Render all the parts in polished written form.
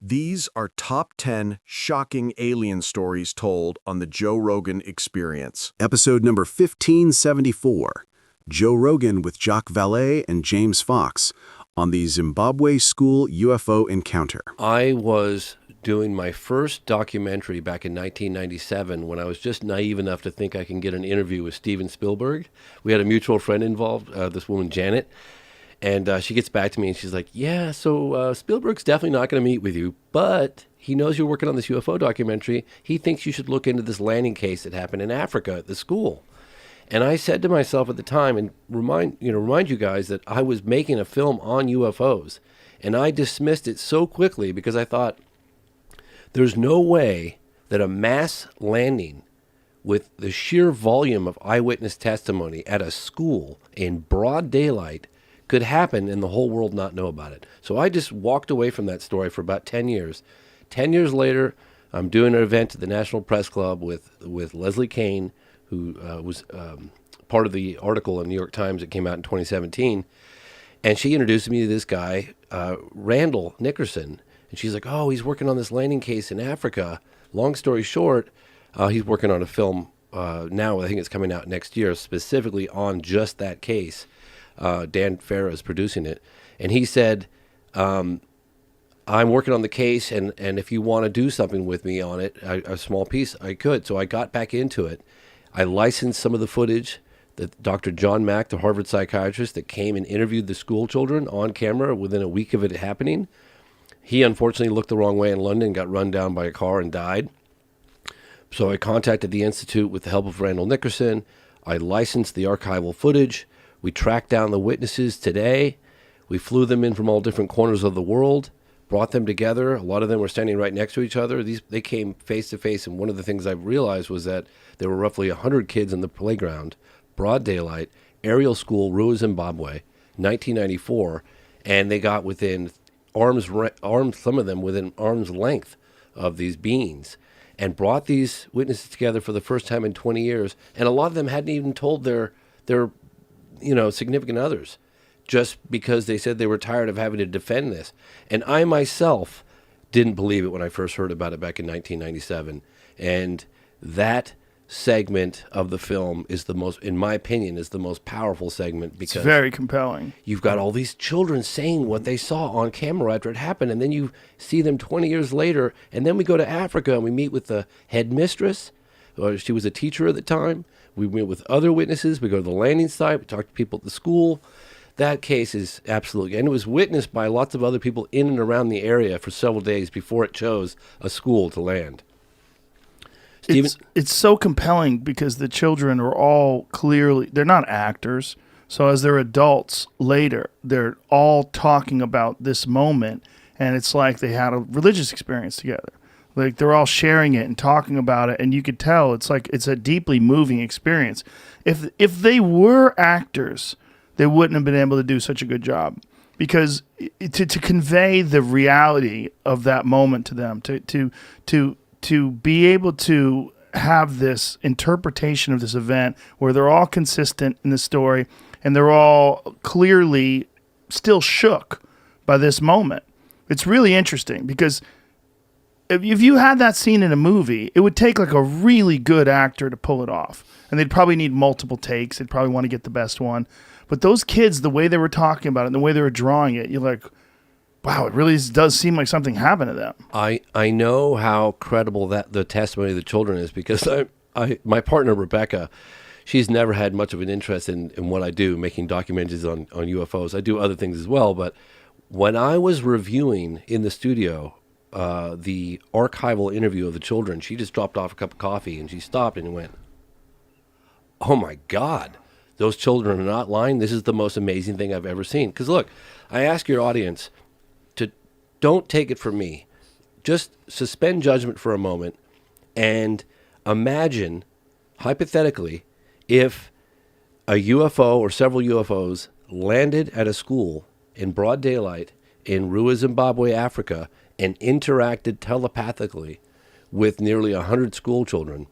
These are top 10 shocking alien stories told on the Joe Rogan Experience. Episode number 1574, Joe Rogan with Jacques Vallée and James Fox on the Zimbabwe school UFO encounter. I was doing my first documentary back in 1997 when I was just naive enough to think I can get an interview with Steven Spielberg. We had a mutual friend involved, this woman, Janet, and she gets back to me and she's like, yeah, so Spielberg's definitely not going to meet with you, but he knows you're working on this UFO documentary. He thinks you should look into this landing case that happened in Africa at the school. And I said to myself at the time, and remind you guys that I was making a film on UFOs, and I dismissed it so quickly because I thought, there's no way that a mass landing with the sheer volume of eyewitness testimony at a school in broad daylight could happen and the whole world not know about it. So I just walked away from that story for about 10 years. 10 years later, I'm doing an event at the National Press Club with Leslie Kean, who was part of the article in the New York Times that came out in 2017. And she introduced me to this guy, Randall Nickerson. And she's like, oh, he's working on this landing case in Africa. Long story short, he's working on a film now. I think it's coming out next year, specifically on just that case. Dan Farah is producing it. And he said, I'm working on the case, and if you want to do something with me on it, a small piece, I could. So I got back into it. I licensed some of the footage that Dr. John Mack, the Harvard psychiatrist that came and interviewed the school children on camera within a week of it happening. He unfortunately looked the wrong way in London, got run down by a car and died. So I contacted the Institute with the help of Randall Nickerson. I licensed the archival footage. We tracked down the witnesses today. We flew them in from all different corners of the world, brought them together. A lot of them were standing right next to each other. They came face to face, and one of the things I realized was that there were roughly 100 kids in the playground, broad daylight, aerial school, Rua, Zimbabwe, 1994, and they got within arms, some of them within arm's length of these beings, and brought these witnesses together for the first time in 20 years. And a lot of them hadn't even told their significant others, just because they said they were tired of having to defend this. And I myself didn't believe it when I first heard about it back in 1997. And that segment of the film is the most, in my opinion, is the most powerful segment, because it's very compelling. You've got all these children saying what they saw on camera after it happened, and then you see them 20 years later, and then we go to Africa and we meet with the headmistress, or she was a teacher at the time. We meet with other witnesses. We go to the landing site. We talk to people at the school. That case is absolutely, and it was witnessed by lots of other people in and around the area for several days before it chose a school to land. Steven? It's so compelling because the children are all clearly, they're not actors. So as they're adults later, they're all talking about this moment, and it's like they had a religious experience together. Like they're all sharing it and talking about it, and you could tell it's like it's a deeply moving experience. If they were actors, they wouldn't have been able to do such a good job, because to convey the reality of that moment to them, to be able to have this interpretation of this event where they're all consistent in the story and they're all clearly still shook by this moment. It's really interesting because if you had that scene in a movie, it would take like a really good actor to pull it off. And they'd probably need multiple takes. They'd probably want to get the best one. But those kids, the way they were talking about it and the way they were drawing it, you're like, wow, it really does seem like something happened to them. I know how credible that the testimony of the children is, because my partner, Rebecca, she's never had much of an interest in what I do, making documentaries on UFOs. I do other things as well, but when I was reviewing in the studio the archival interview of the children, she just dropped off a cup of coffee and she stopped and went, oh my God, those children are not lying. This is the most amazing thing I've ever seen. Because look, I ask your audience to don't take it from me. Just suspend judgment for a moment and imagine, hypothetically, if a UFO or several UFOs landed at a school in broad daylight in Rua, Zimbabwe, Africa, and interacted telepathically with nearly 100 school children.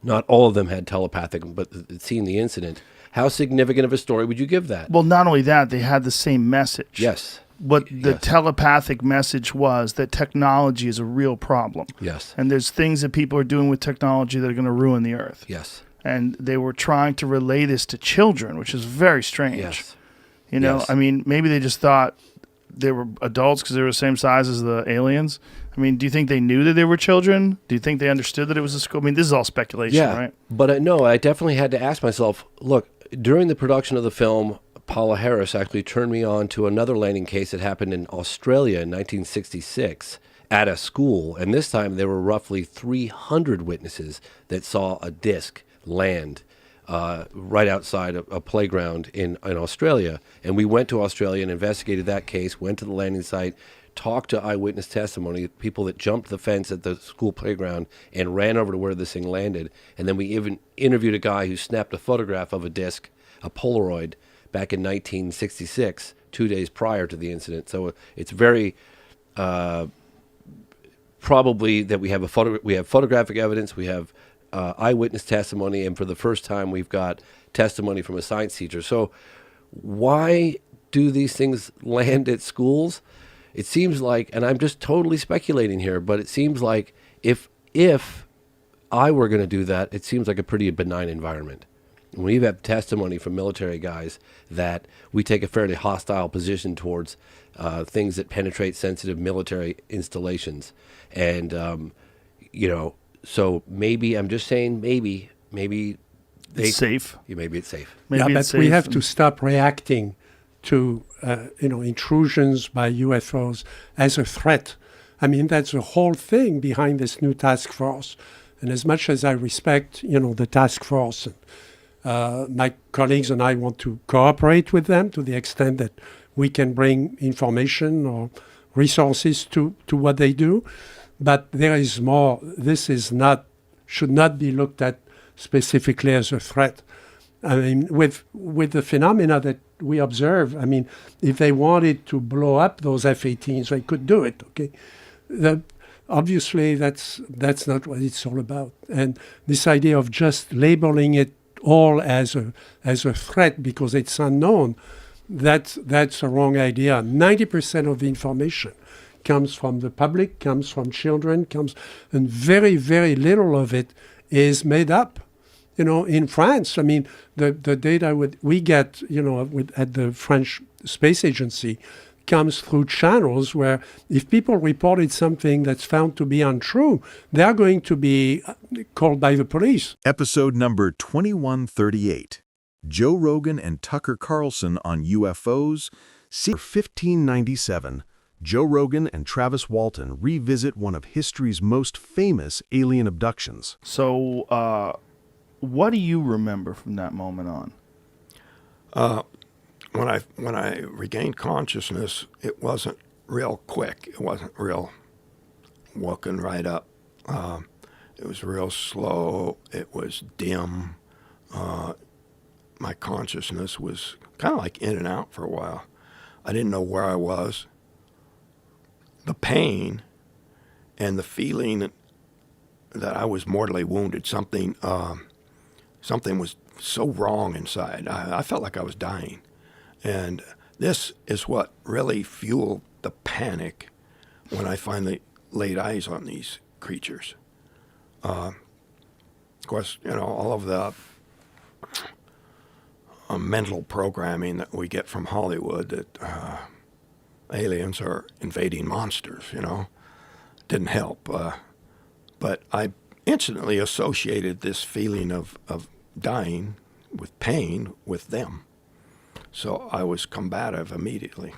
Not all of them had telepathic, but seen the incident. How significant of a story would you give that? Well, not only that, they had the same message. Yes. what the Yes. telepathic message was, that technology is a real problem. Yes. And there's things that people are doing with technology that are going to ruin the earth. Yes. And they were trying to relay this to children, which is very strange. Yes. You know, Yes. I mean, maybe they just thought they were adults because they were the same size as the aliens. I mean, do you think they knew that they were children? Do you think they understood that it was a school? I mean, this is all speculation, Yeah. right? But no, I definitely had to ask myself, look, during the production of the film, Paula Harris actually turned me on to another landing case that happened in Australia in 1966 at a school. And this time there were roughly 300 witnesses that saw a disc land right outside a playground in Australia. And we went to Australia and investigated that case, went to the landing site, talked to eyewitness testimony, people that jumped the fence at the school playground and ran over to where this thing landed. And then we even interviewed a guy who snapped a photograph of a disc, a Polaroid, back in 1966, 2 days prior to the incident. So it's very probably that we have photographic evidence, we have eyewitness testimony, and for the first time we've got testimony from a science teacher. So why do these things land at schools? It seems like, and I'm just totally speculating here, but it seems like if I were going to do that, it seems like a pretty benign environment. We have testimony from military guys that we take a fairly hostile position towards things that penetrate sensitive military installations. And, so maybe, I'm just saying maybe It's safe. Maybe it's safe. Maybe yeah, it's but we safe have and- to stop reacting to intrusions by UFOs as a threat. I mean, that's the whole thing behind this new task force. And as much as I respect, the task force, my colleagues and I want to cooperate with them to the extent that we can bring information or resources to what they do. But there is more. This should not be looked at specifically as a threat. I mean, with the phenomena that we observe, I mean, if they wanted to blow up those F-18s, they could do it, okay? Obviously, that's not what it's all about. And this idea of just labeling it all as a threat because it's unknown, that's a wrong idea. 90% of the information comes from the public, comes from children, and very, very little of it is made up. In France, I mean, the data we get, at the French Space Agency comes through channels where if people reported something that's found to be untrue, they're going to be called by the police. Episode number 2138. Joe Rogan and Tucker Carlson on UFOs. 1597. Joe Rogan and Travis Walton revisit one of history's most famous alien abductions. So, what do you remember from that moment on? When I regained consciousness, it wasn't real quick. It wasn't real walking right up. It was real slow. It was dim. My consciousness was kind of like in and out for a while. I didn't know where I was. The pain and the feeling that I was mortally wounded, something was so wrong inside. I felt like I was dying. And this is what really fueled the panic when I finally laid eyes on these creatures. Of course, all of the mental programming that we get from Hollywood that aliens are invading monsters, didn't help. But I instantly associated this feeling of dying with pain with them. So I was combative immediately.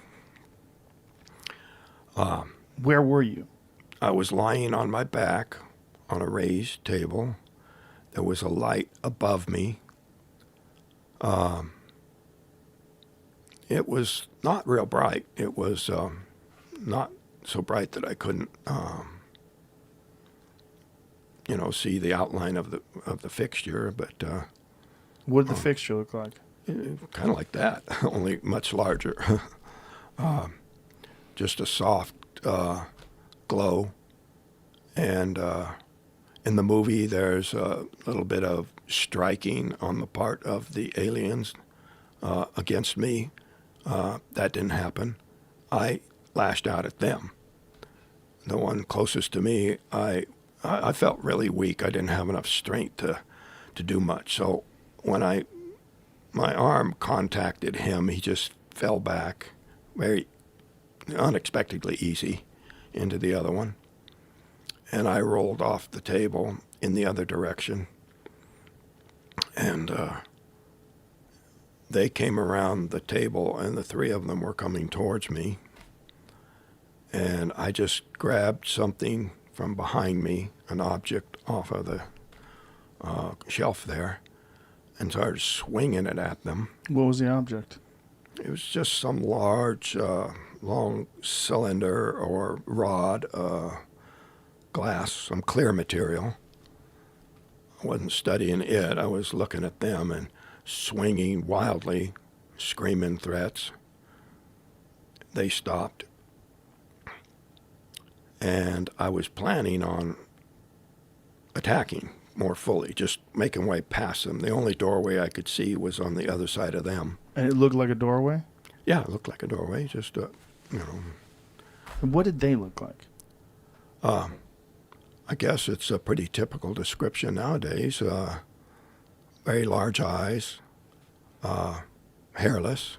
Where were you? I was lying on my back on a raised table. There was a light above me. It was not real bright. It was not so bright that I couldn't, see the outline of the fixture. But What did the fixture look like? kind of like that, only much larger. Just a soft glow. And in the movie, there's a little bit of striking on the part of the aliens against me. That didn't happen. I lashed out at them. The one closest to me, I felt really weak. I didn't have enough strength to do much. So when my arm contacted him, he just fell back very unexpectedly easy into the other one. And I rolled off the table in the other direction. And they came around the table, and the three of them were coming towards me. And I just grabbed something from behind me, an object off of the shelf there, and started swinging it at them. What was the object? It was just some large, long cylinder or rod, glass, some clear material. I wasn't studying it. I was looking at them and swinging wildly, screaming threats. They stopped. And I was planning on attacking more fully, just making way past them. The only doorway I could see was on the other side of them. And it looked like a doorway? Yeah, it looked like a doorway, just, And what did they look like? I guess it's a pretty typical description nowadays. Very large eyes, hairless,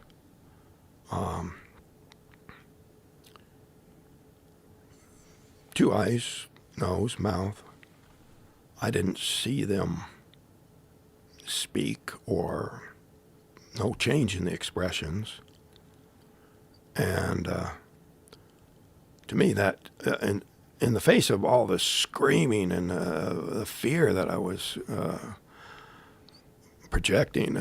two eyes, nose, mouth. I didn't see them speak or no change in the expressions. And to me, that in the face of all the screaming and the fear that I was projecting,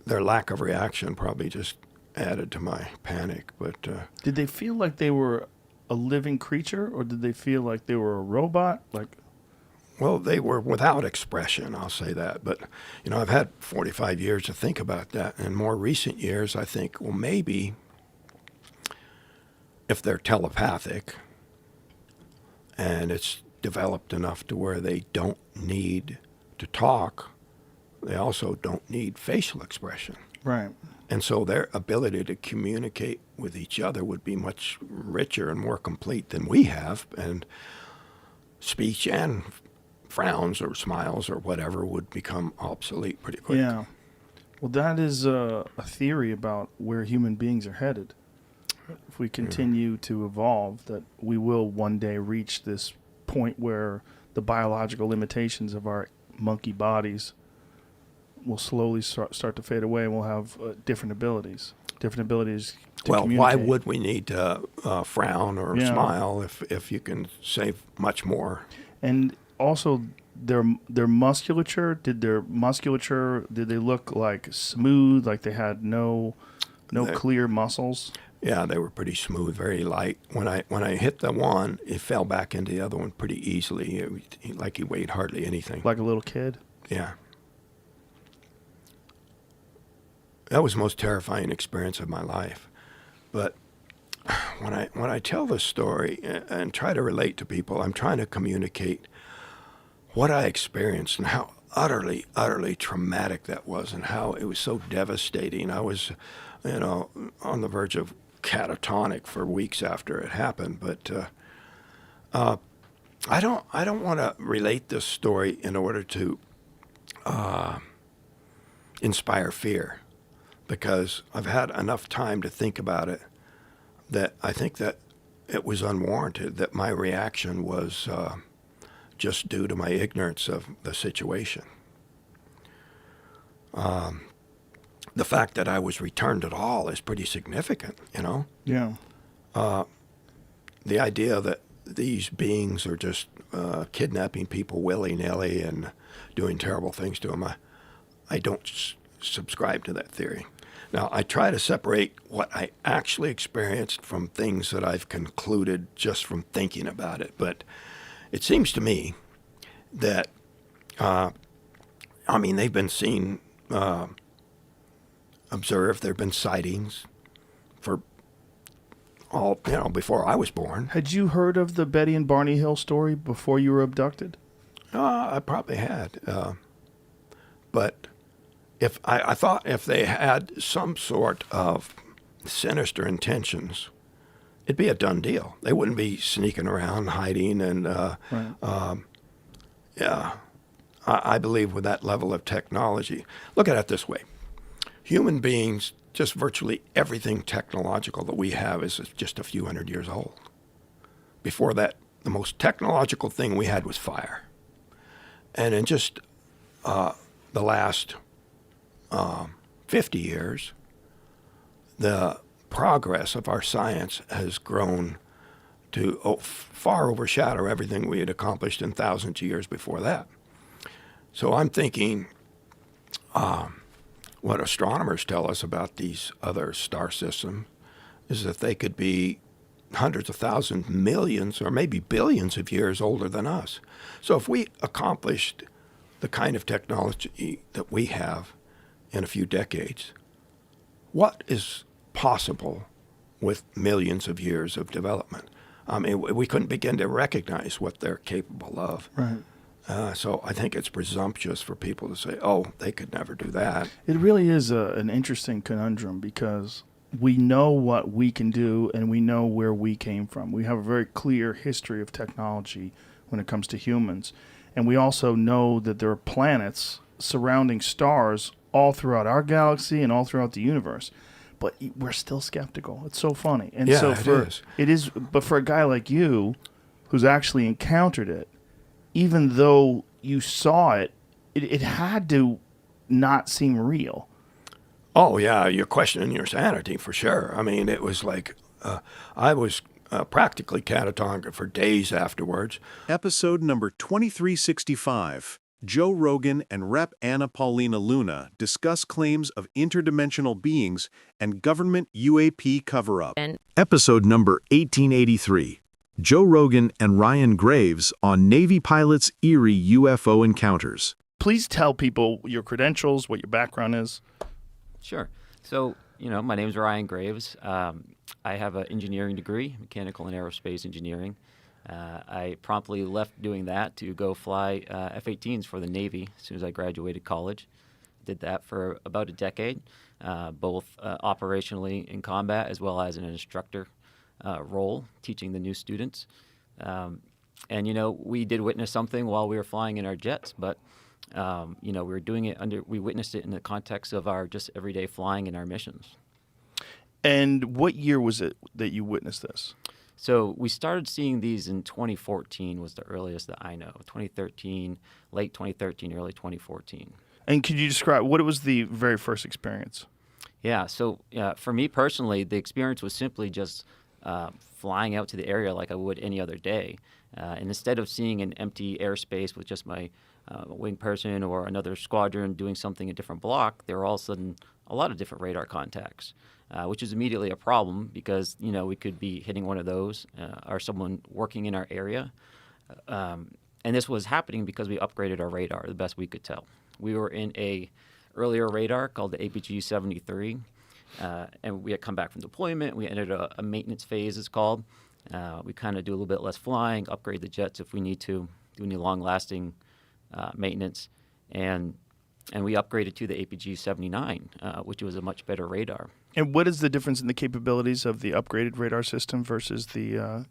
their lack of reaction probably just added to my panic. But Did they feel like they were a living creature, or did they feel like they were a robot? well, they were without expression, I'll say that. But, I've had 45 years to think about that. In more recent years, I think, well, maybe if they're telepathic and it's developed enough to where they don't need to talk, they also don't need facial expression. Right. And so their ability to communicate with each other would be much richer and more complete than we have. And speech and frowns or smiles or whatever would become obsolete pretty quick. Yeah. Well, that is a theory about where human beings are headed. If we continue to evolve, that we will one day reach this point where the biological limitations of our monkey bodies will slowly start to fade away, and we'll have different abilities to Well, communicate. why would we need to frown or Yeah. smile if you can save much more? And also, their musculature, did they look like smooth, like they had no clear muscles? Yeah, they were pretty smooth, very light. When I hit the one, it fell back into the other one pretty easily, like he weighed hardly anything. Like a little kid? Yeah. That was the most terrifying experience of my life. But when I tell this story and try to relate to people, I'm trying to communicate what I experienced and how utterly, utterly traumatic that was, and how it was so devastating. I was, on the verge of catatonic for weeks after it happened. But I don't want to relate this story in order to inspire fear, because I've had enough time to think about it that I think that it was unwarranted, that my reaction was just due to my ignorance of the situation. The fact that I was returned at all is pretty significant, Yeah. The idea that these beings are just kidnapping people willy-nilly and doing terrible things to them, I don't subscribe to that theory. Now, I try to separate what I actually experienced from things that I've concluded just from thinking about it. But it seems to me that, they've been seen, observed, there have been sightings for all, before I was born. Had you heard of the Betty and Barney Hill story before you were abducted? I probably had. But I thought if they had some sort of sinister intentions, it'd be a done deal. They wouldn't be sneaking around, hiding, and yeah. I believe with that level of technology, look at it this way. Human beings, just virtually everything technological that we have is just a few hundred years old. Before that, the most technological thing we had was fire. And in just the last 50 years, the progress of our science has grown to far overshadow everything we had accomplished in thousands of years before that. So I'm thinking what astronomers tell us about these other star systems is that they could be hundreds of thousands, millions, or maybe billions of years older than us. So if we accomplished the kind of technology that we have in a few decades, what is possible with millions of years of development? I mean, we couldn't begin to recognize what they're capable of. Right. So I think it's presumptuous for people to say, oh, they could never do that. It really is an interesting conundrum because we know what we can do and we know where we came from. We have a very clear history of technology when it comes to humans. And we also know that there are planets surrounding stars all throughout our galaxy and all throughout the universe. But we're still skeptical. It's so funny. And Yeah, so it is. But for a guy like you who's actually encountered it, even though you saw it, it had to not seem real. Oh, yeah, you're questioning your sanity for sure. I mean, it was like I was practically catatonic for days afterwards. Episode number 2365. Joe Rogan and Rep. Anna Paulina Luna discuss claims of interdimensional beings and government UAP cover-up. Episode number 1883. Joe Rogan and Ryan Graves on Navy pilots' eerie UFO encounters. Please tell people your credentials, what your background is. Sure. So, my name is Ryan Graves. I have an engineering degree, mechanical and aerospace engineering. I promptly left doing that to go fly F-18s for the Navy as soon as I graduated college. Did that for about a decade, both operationally in combat as well as an instructor role, teaching the new students. And, we did witness something while we were flying in our jets, but, we were doing it we witnessed it in the context of our just everyday flying and our missions. And what year was it that you witnessed this? So we started seeing these in 2014 was the earliest that I know. 2013, late 2013, early 2014. And could you describe what was the very first experience? Yeah, so for me personally, the experience was simply just flying out to the area like I would any other day. And instead of seeing an empty airspace with just my wing person or another squadron doing something a different block, there were all of a sudden a lot of different radar contacts. Which is immediately a problem because, we could be hitting one of those or someone working in our area. And this was happening because we upgraded our radar the best we could tell. We were in a earlier radar called the APG-73, and we had come back from deployment. We entered a maintenance phase, it's called. We kind of do a little bit less flying, upgrade the jets if we need to, do any long-lasting maintenance. And we upgraded to the APG-79, which was a much better radar. And what is the difference in the capabilities of the upgraded radar system versus the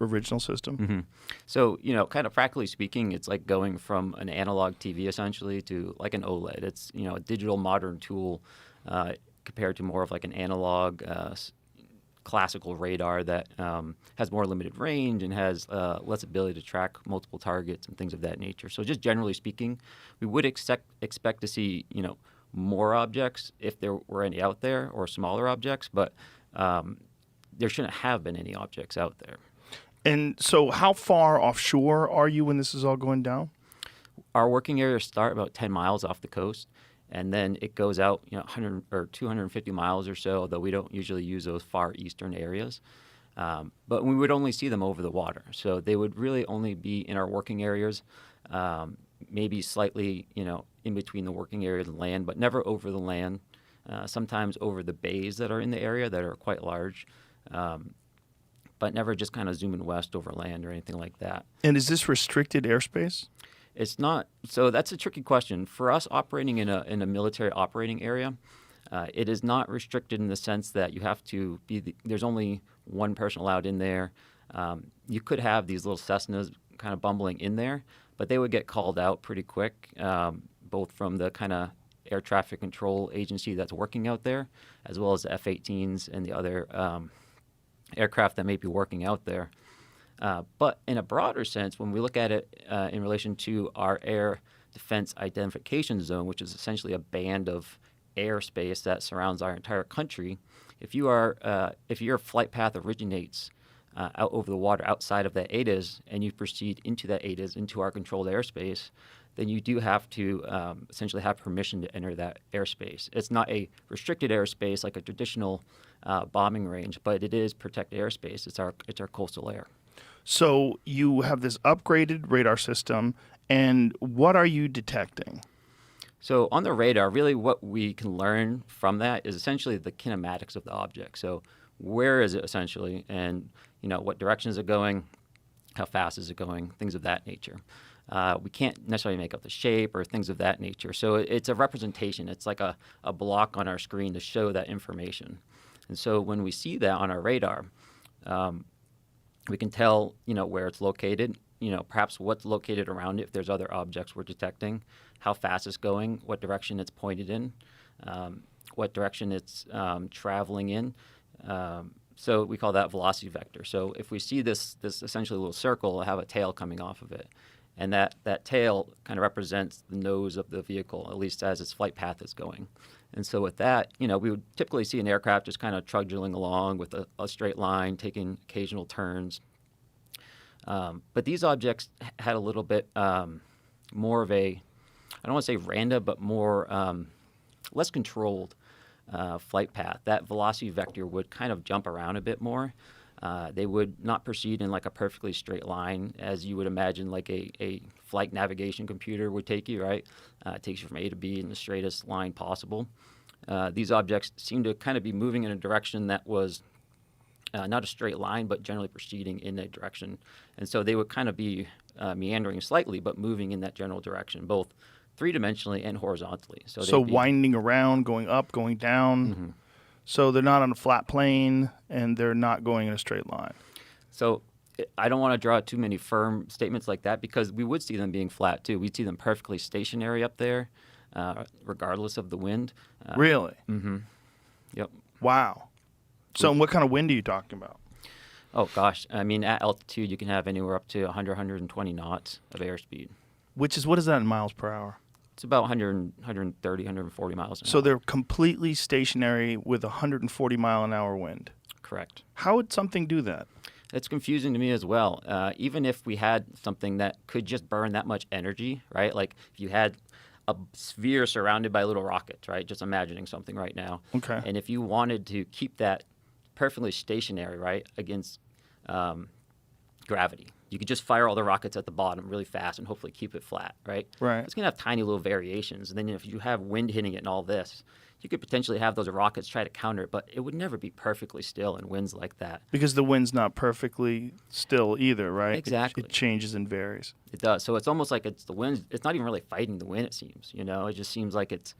original system? Mm-hmm. So, kind of practically speaking, it's like going from an analog TV essentially to like an OLED. It's, a digital modern tool compared to more of like an analog classical radar that has more limited range and has less ability to track multiple targets and things of that nature. So just generally speaking, we would expect to see, more objects if there were any out there or smaller objects, but there shouldn't have been any objects out there. And so how far offshore are you when this is all going down? Our working areas start about 10 miles off the coast, and then it goes out 100 or 250 miles or so, though we don't usually use those far eastern areas. But we would only see them over the water. So they would really only be in our working areas, maybe slightly, in between the working area and land, but never over the land. Sometimes over the bays that are in the area that are quite large, but never just kind of zooming west over land or anything like that. And is this restricted airspace? It's not. So that's a tricky question. For us operating in a military operating area, it is not restricted in the sense that you have to be there's only one person allowed in there. You could have these little Cessnas kind of bumbling in there, but they would get called out pretty quick, both from the kind of air traffic control agency that's working out there, as well as the F-18s and the other aircraft that may be working out there. But in a broader sense, when we look at it in relation to our air defense identification zone, which is essentially a band of airspace that surrounds our entire country, if your flight path originates out over the water outside of that ADIZ and you proceed into that ADIZ, into our controlled airspace, then you do have to essentially have permission to enter that airspace. It's not a restricted airspace like a traditional bombing range, but it is protected airspace. It's our coastal air. So you have this upgraded radar system, and what are you detecting? So on the radar, really what we can learn from that is essentially the kinematics of the object. So where is it essentially, and what direction is it going, how fast is it going, things of that nature. We can't necessarily make out the shape or things of that nature. So it's a representation. It's like a block on our screen to show that information. And so when we see that on our radar, we can tell, where it's located, perhaps what's located around it if there's other objects we're detecting, how fast it's going, what direction it's pointed in, what direction it's traveling in. So we call that velocity vector. So if we see this essentially little circle, have a tail coming off of it. And that tail kind of represents the nose of the vehicle, at least as its flight path is going. And so with that, we would typically see an aircraft just kind of trudging along with a straight line, taking occasional turns. But these objects had a little bit more of a, I don't want to say random, but more less controlled flight path. That velocity vector would kind of jump around a bit more. They would not proceed in like a perfectly straight line as you would imagine like a flight navigation computer would take you, right? It takes you from A to B in the straightest line possible. These objects seem to kind of be moving in a direction that was not a straight line, but generally proceeding in that direction. And so they would kind of be meandering slightly, but moving in that general direction, both three-dimensionally and horizontally. So winding around, going up, going down. Mm-hmm. So they're not on a flat plane, and they're not going in a straight line. So I don't want to draw too many firm statements like that because we would see them being flat, too. We'd see them perfectly stationary up there, regardless of the wind. Really? Mm-hmm. Yep. Wow. So what kind of wind are you talking about? Oh, gosh. I mean, at altitude, you can have anywhere up to 100, 120 knots of airspeed. What is that in miles per hour? It's about 100, 130, 140 miles an hour. So they're completely stationary with 140 mile an hour wind? Correct. How would something do that? It's confusing to me as well. Even if we had something that could just burn that much energy, right? Like if you had a sphere surrounded by little rockets, right? Just imagining something right now. Okay. And if you wanted to keep that perfectly stationary, right, against gravity, you could just fire all the rockets at the bottom really fast and hopefully keep it flat, right? Right. It's going to have tiny little variations. And then if you have wind hitting it and all this, you could potentially have those rockets try to counter it, but it would never be perfectly still in winds like that. Because the wind's not perfectly still either, right? Exactly. It changes and varies. It does. So it's almost like it's the wind. It's not even really fighting the wind, it seems. It just seems like it's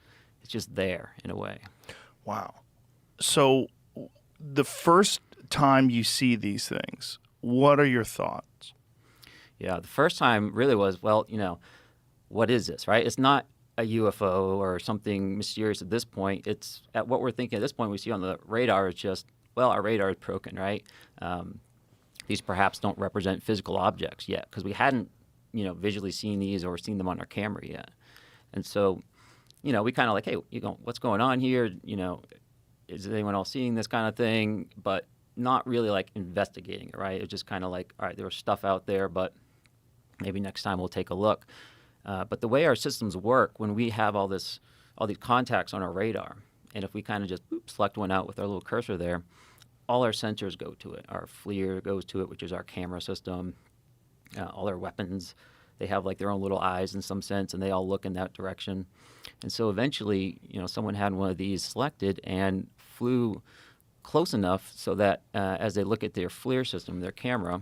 just there in a way. Wow. So the first time you see these things, what are your thoughts? Yeah, the first time really was, well, what is this, right? It's not a UFO or something mysterious at this point. It's at what we're thinking at this point we see on the radar is just, well, our radar is broken, right? These perhaps don't represent physical objects yet because we hadn't, visually seen these or seen them on our camera yet. And so, we kind of like, hey, what's going on here? Is anyone else seeing this kind of thing? But not really like investigating it, right? It's just kind of like, all right, there was stuff out there, but maybe next time we'll take a look. But the way our systems work, when we have all these contacts on our radar, and if we kind of just select one out with our little cursor there, all our sensors go to it. Our FLIR goes to it, which is our camera system. All our weapons, they have like their own little eyes in some sense, and they all look in that direction. And so eventually, someone had one of these selected and flew close enough so that as they look at their FLIR system, their camera,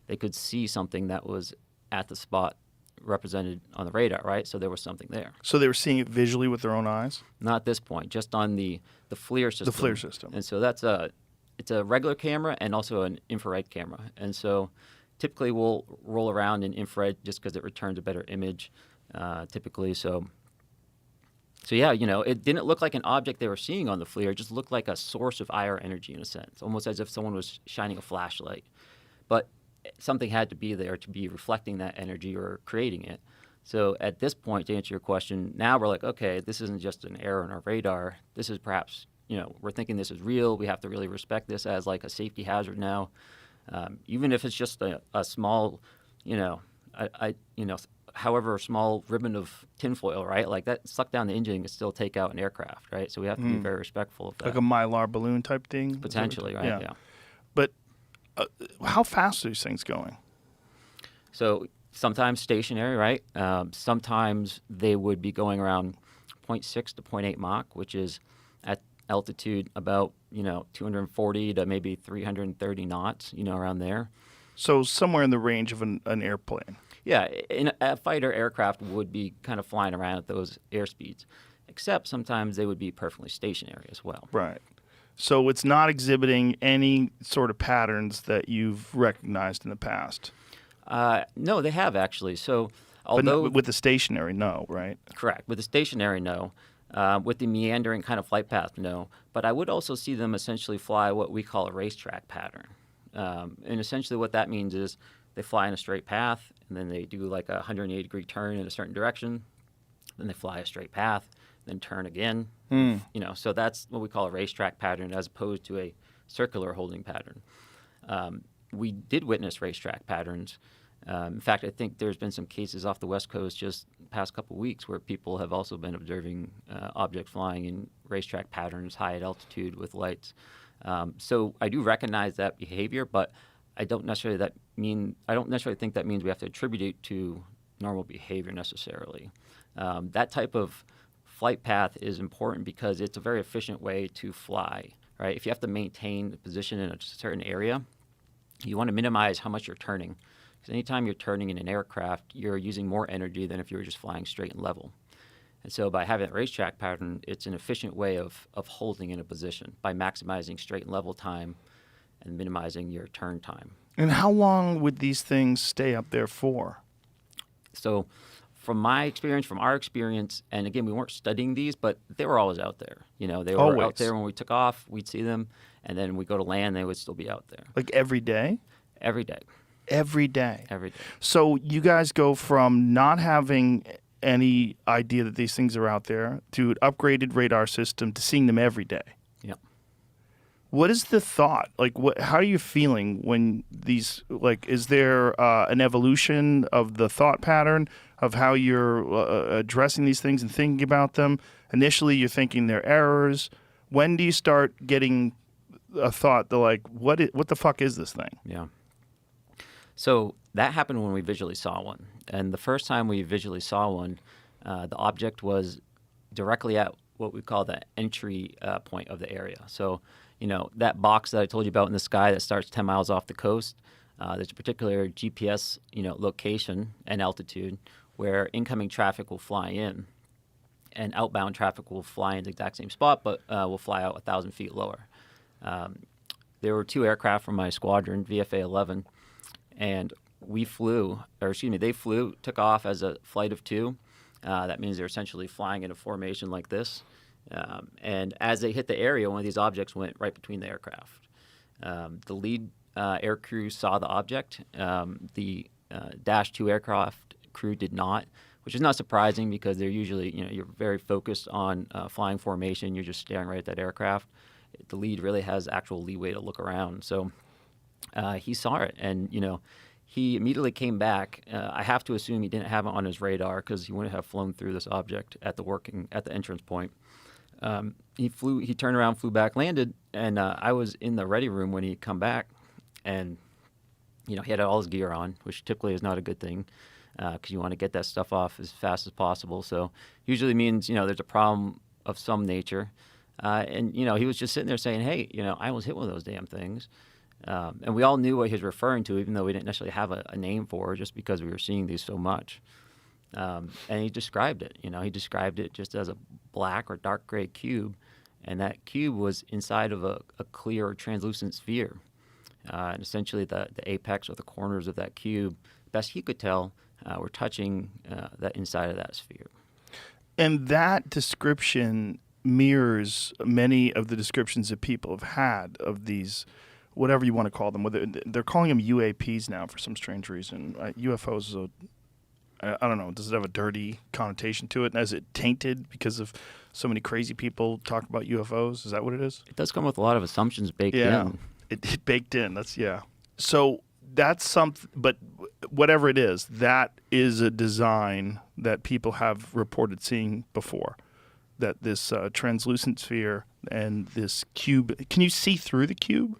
they could see something that was at the spot represented on the radar, right? So there was something there. So they were seeing it visually with their own eyes? Not at this point, just on the FLIR system. The FLIR system. And so that's it's a regular camera and also an infrared camera. And so typically we'll roll around in infrared just because it returns a better image typically. So yeah, it didn't look like an object they were seeing on the FLIR. It just looked like a source of IR energy in a sense, almost as if someone was shining a flashlight. But something had to be there to be reflecting that energy or creating it. So at this point, to answer your question, now we're like, okay, this isn't just an error in our radar. This is perhaps, we're thinking this is real. We have to really respect this as like a safety hazard now. Even if it's just a small, however small ribbon of tinfoil, right? Like that suck down the engine can still take out an aircraft, right? So we have to be very respectful of that. Like a Mylar balloon type thing? Potentially, right? Yeah. But how fast are these things going? So sometimes stationary, right? Sometimes they would be going around 0.6 to 0.8 Mach, which is at altitude about, 240 to maybe 330 knots, around there. So somewhere in the range of an airplane. Yeah, a fighter aircraft would be kind of flying around at those airspeeds, except sometimes they would be perfectly stationary as well. Right. So it's not exhibiting any sort of patterns that you've recognized in the past. No, they have actually. So, But although with the stationary, no, right? correct with the stationary, no. With the meandering kind of flight path, no. But I would also see them essentially fly what we call a racetrack pattern, and essentially what that means is they fly in a straight path, and then they do like a 180-degree turn in a certain direction. Then they fly a straight path, then turn again. So that's what we call a racetrack pattern as opposed to a circular holding pattern. We did witness racetrack patterns. In fact, I think there's been some cases off the West Coast just the past couple of weeks where people have also been observing objects flying in racetrack patterns high at altitude with lights. So I do recognize that behavior, but I don't necessarily think that means we have to attribute it to normal behavior necessarily. That type of flight path is important because it's a very efficient way to fly, right? If you have to maintain the position in a certain area, you want to minimize how much you're turning. Because anytime you're turning in an aircraft, you're using more energy than if you were just flying straight and level. And so by having that racetrack pattern, it's an efficient way of holding in a position by maximizing straight and level time and minimizing your turn time. And how long would these things stay up there for? So from our experience, and again, we weren't studying these, but they were always out there. They were Always. out there when we took off, we'd see them, and then we go to land, they would still be out there. Like every day? Every day. Every day? Every day. So you guys go from not having any idea that these things are out there to an upgraded radar system to seeing them every day. Yep. What is the thought? Like, how are you feeling when these, is there an evolution of the thought pattern of how you're addressing these things and thinking about them? Initially, you're thinking they're errors. When do you start getting a thought that, what the fuck is this thing? Yeah. So that happened when we visually saw one. And the first time we visually saw one, the object was directly at what we call the entry point of the area. So, that box that I told you about in the sky that starts 10 miles off the coast, there's a particular GPS, location and altitude where incoming traffic will fly in and outbound traffic will fly in the exact same spot, but will fly out 1,000 feet lower. There were two aircraft from my squadron, VFA 11, and they flew, took off as a flight of two. That means they're essentially flying in a formation like this. And as they hit the area, one of these objects went right between the aircraft. The lead air crew saw the object. The Dash 2 aircraft crew did not, which is not surprising because they're usually, you're very focused on flying formation. You're just staring right at that aircraft. The lead really has actual leeway to look around. So he saw it, and, he immediately came back. I have to assume he didn't have it on his radar because he wouldn't have flown through this object at the entrance point. He turned around, flew back, landed, and I was in the ready room when he come back, and he had all his gear on, which typically is not a good thing because you want to get that stuff off as fast as possible. So usually means there's a problem of some nature, and he was just sitting there saying, "Hey, I almost hit one of those damn things." And we all knew what he was referring to, even though we didn't necessarily have a name for it, just because we were seeing these so much. And he described it. He described it just as a black or dark gray cube. and that cube was inside of a clear translucent sphere. And essentially the apex or the corners of that cube, best he could tell, were touching that inside of that sphere. And that description mirrors many of the descriptions that people have had of these, whatever you want to call them. Whether they're calling them UAPs now for some strange reason. UFOs is I don't know, does it have a dirty connotation to it? And is it tainted because of so many crazy people talk about UFOs? Is that what it is? It does come with a lot of assumptions baked in. It baked in. That's, yeah. So that's something, but whatever it is, that is a design that people have reported seeing before. That this translucent sphere and this cube, can you see through the cube?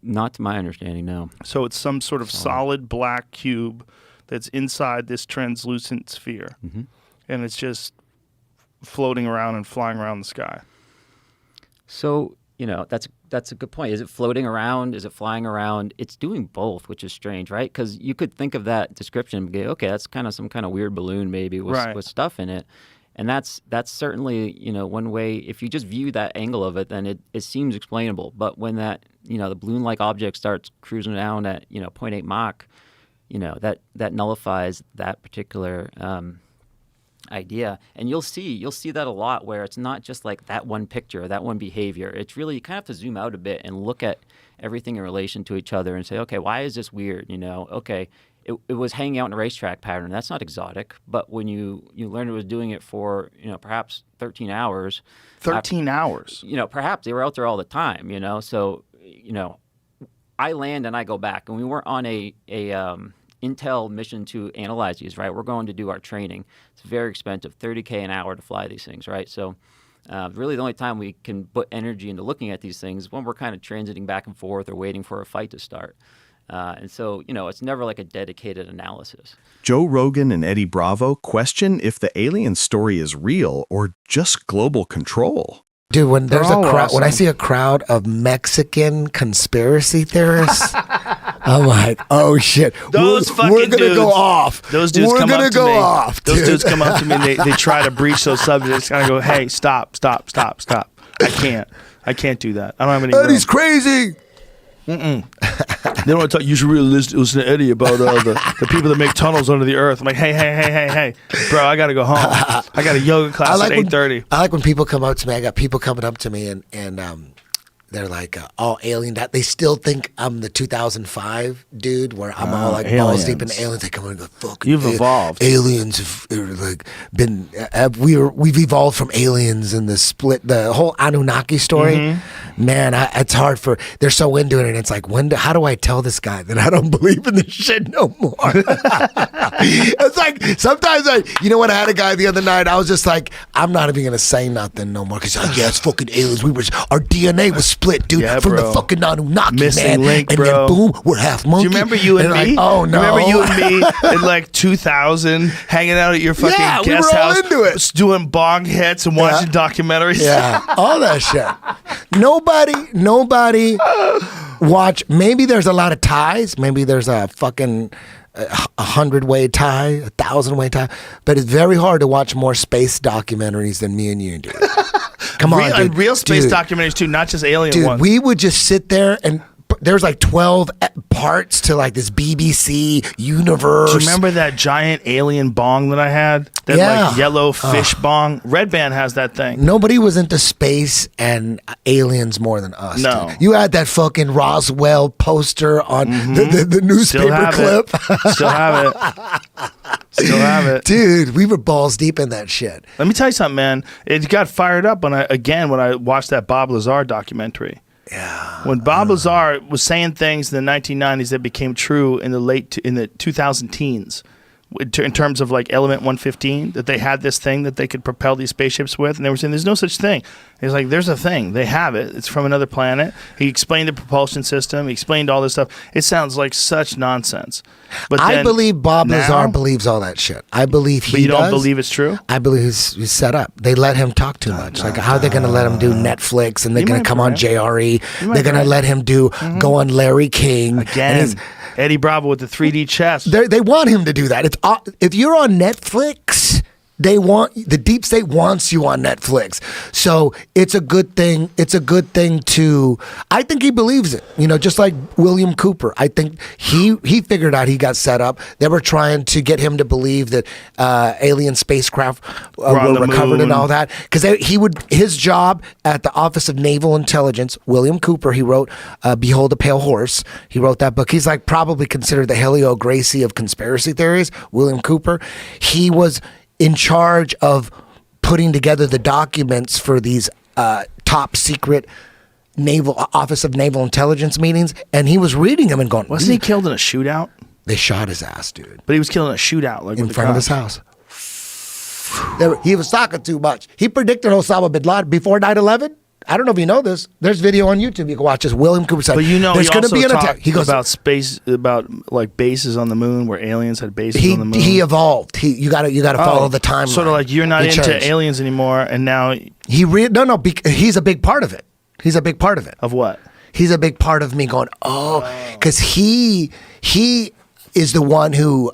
Not to my understanding, no. So it's some sort of solid black cube that's inside this translucent sphere. Mm-hmm. And it's just floating around and flying around the sky. So, that's a good point. Is it floating around? Is it flying around? It's doing both, which is strange, right? Because you could think of that description and go, okay, that's kind of some kind of weird balloon maybe with stuff in it. And that's certainly, one way. If you just view that angle of it, then it seems explainable. But when that, the balloon-like object starts cruising down at, 0.8 Mach, that nullifies that particular idea. And you'll see that a lot where it's not just like that one picture, that one behavior. It's really, you kind of have to zoom out a bit and look at everything in relation to each other and say, okay, why is this weird? Okay, it was hanging out in a racetrack pattern. That's not exotic. But when you learn it was doing it for, perhaps 13 hours. 13 hours? Perhaps they were out there all the time, So, I land and I go back. And we weren't on a Intel mission to analyze these, right? We're going to do our training. It's very expensive, $30K an hour to fly these things, right? So really the only time we can put energy into looking at these things is when we're kind of transiting back and forth or waiting for a fight to start. And so, it's never like a dedicated analysis. Joe Rogan and Eddie Bravo question if the alien story is real or just global control. Dude, when there's a crowd, awesome. when I see a crowd of Mexican conspiracy theorists, I'm like, oh shit, Those we're fucking gonna dudes, go off. Those dudes we're come gonna up to go me. off. Those dude. dudes come up to me and they try to breach those subjects. And I go, hey, stop. I can't do that. I don't have any room. Eddie's crazy. They don't want to talk. You should really listen to Eddie about the people that make tunnels under the earth. I'm like, hey, bro, I gotta go home. I got a yoga class at 8:30. I like when people come up to me. I got people coming up to me and they're like, all alien. They still think I'm the 2005 dude, where I'm all like balls deep in aliens. They come in and go, "Fuck, you've evolved. Aliens have like been. We've evolved from aliens in the whole Anunnaki story." Mm-hmm. Man, it's hard for. They're so into it, and it's like, how do I tell this guy that I don't believe in this shit no more? It's like sometimes when I had a guy the other night, I was just like, I'm not even gonna say nothing no more because it's fucking aliens. Our DNA was split, dude, from the fucking Anunnaki, missing man. link, and bro. then boom, we're half monkey. Do you remember you and me? Like, oh no! Remember you and me in like 2000, hanging out at your fucking Yeah, we guest were all house, into it. doing bong hits and watching documentaries. Yeah, all that shit. Nobody watch. Maybe there's a lot of ties. Maybe there's a fucking 100-way tie, 1,000-way tie. But it's very hard to watch more space documentaries than me and you do. Come on, dude. Real space Dude. documentaries too, not just alien Dude, ones. we would just sit there and there's like 12 parts to like this BBC universe. Do you remember that giant alien bong that I had? That like yellow fish bong? Red Band has that thing. Nobody was into space and aliens more than us. No. Dude. You had that fucking Roswell poster on the newspaper clip. Still have it. Dude, we were balls deep in that shit. Let me tell you something, man. It got fired up when I watched that Bob Lazar documentary. Yeah. When Bob Lazar was saying things in the 1990s that became true in the 2000 teens, in terms of like Element 115, that they had this thing that they could propel these spaceships with, and they were saying there's no such thing. He's like, there's a thing. They have it. It's from another planet. He explained the propulsion system. He explained all this stuff. It sounds like such nonsense. But I then believe Bob now, Lazar believes all that shit. I believe he But you don't does. believe it's true? I believe he's set up. They let him talk too much. Like, how are they going to let him do Netflix and they're going to come on JRE? They're going to let him go on Larry King. Again, Eddie Bravo with the 3D chest. They want him to do that. If you're on Netflix, the deep state wants you on Netflix. So it's a good thing. It's a good thing to, I think he believes it, you know, just like William Cooper. I think he figured out he got set up. They were trying to get him to believe that alien spacecraft were recovered and all that. Because his job at the Office of Naval Intelligence, William Cooper, he wrote Behold a Pale Horse. He wrote that book. He's like probably considered the Helio Gracie of conspiracy theories, William Cooper. He was in charge of putting together the documents for these top secret Office of Naval Intelligence meetings, and he was reading them and going, wasn't he killed in a shootout? They shot his ass, dude. But he was killed in a shootout, like in front of his house. He was talking too much. He predicted Osama bin Laden before 9/11. I don't know if you know this. There's video on YouTube. You can watch this. William Cooper said, but you know, there's going to be an attack. He goes about space, about like bases on the moon where aliens had bases on the moon. He evolved. You got to follow the timeline. Sort of like you're not into aliens anymore, and now he's a big part of it. He's a big part of it. Of what? He's a big part of me going, because he is the one who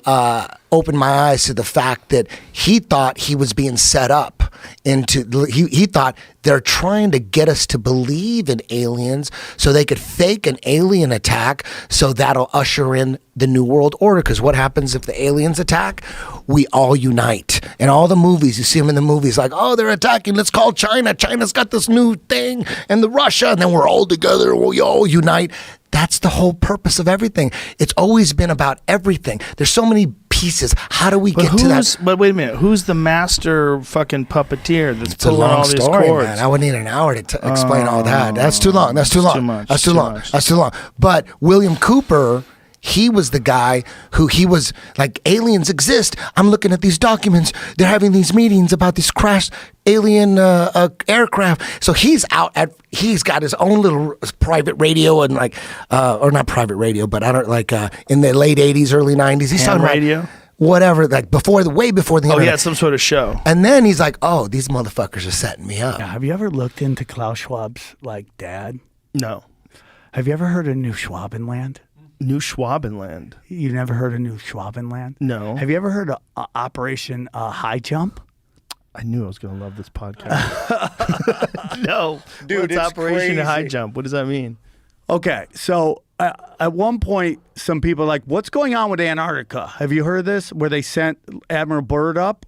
opened my eyes to the fact that he thought he was being set up into, he thought they're trying to get us to believe in aliens so they could fake an alien attack, so that'll usher in the New World Order. Because what happens if the aliens attack? We all unite. And all the movies, you see them in the movies like, oh, they're attacking, let's call China. China's got this new thing, and the Russia, and then we're all together, we all unite. That's the whole purpose of everything. It's always been about everything. There's so many pieces. How do we get to that? But wait a minute. Who's the master fucking puppeteer that's it's pulling all these story, cords? Man. I would need an hour to explain all that. That's too long. That's too long. That's too long. That's too long. But William Cooper, he was the guy who he was like, aliens exist. I'm looking at these documents. They're having these meetings about these crashed alien aircraft. So he's got his own little private radio and like, or not private radio, but I don't like in the late 80s, early 90s. He's talking radio? About whatever, like way before the internet. Oh, yeah, some sort of show. And then he's like, oh, these motherfuckers are setting me up. Now, have you ever looked into Klaus Schwab's like dad? No. Have you ever heard of New Schwabenland? New Schwabenland. You never heard of New Schwabenland? No. Have you ever heard of Operation High Jump? I knew I was going to love this podcast. No. Dude, What's it's Operation crazy. High Jump? What does that mean? Okay, so at one point, some people are like, what's going on with Antarctica? Have you heard of this, where they sent Admiral Byrd up?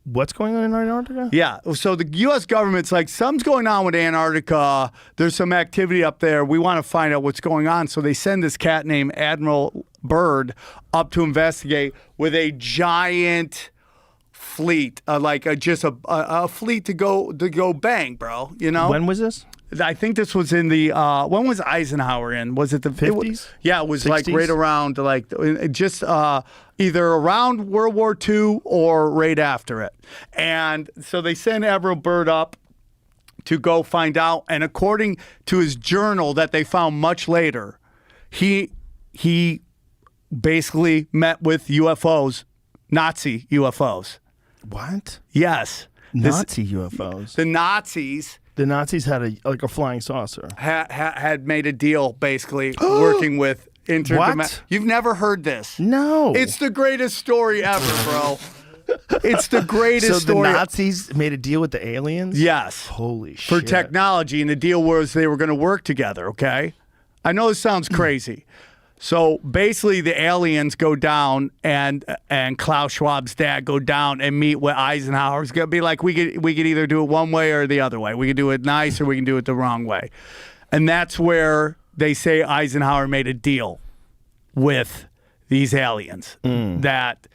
What's going on in Antarctica? Yeah, so the U.S. government's like, something's going on with Antarctica. There's some activity up there. We want to find out what's going on. So they send this cat named Admiral Byrd up to investigate with a giant fleet, just a fleet to go bang, bro. You know? When was this? I think this was in the when was Eisenhower in? Was it the 50s? Yeah, it was 60s? like right around like just either around World War II or right after it. And so they sent Admiral Byrd up to go find out. And according to his journal that they found much later, he basically met with UFOs, Nazi UFOs. What? Yes, Nazi UFOs. The Nazis. The Nazis had a flying saucer. Had made a deal, basically, working with What? You've never heard this? No. It's the greatest story ever, bro. It's the greatest story. So the Nazis made a deal with the aliens? Yes. Holy shit. For technology, and the deal was they were going to work together, okay? I know this sounds crazy. So basically, the aliens go down, and Klaus Schwab's dad go down and meet with Eisenhower. It's gonna be like we could either do it one way or the other way. We could do it nice, or we can do it the wrong way. And that's where they say Eisenhower made a deal with these aliens that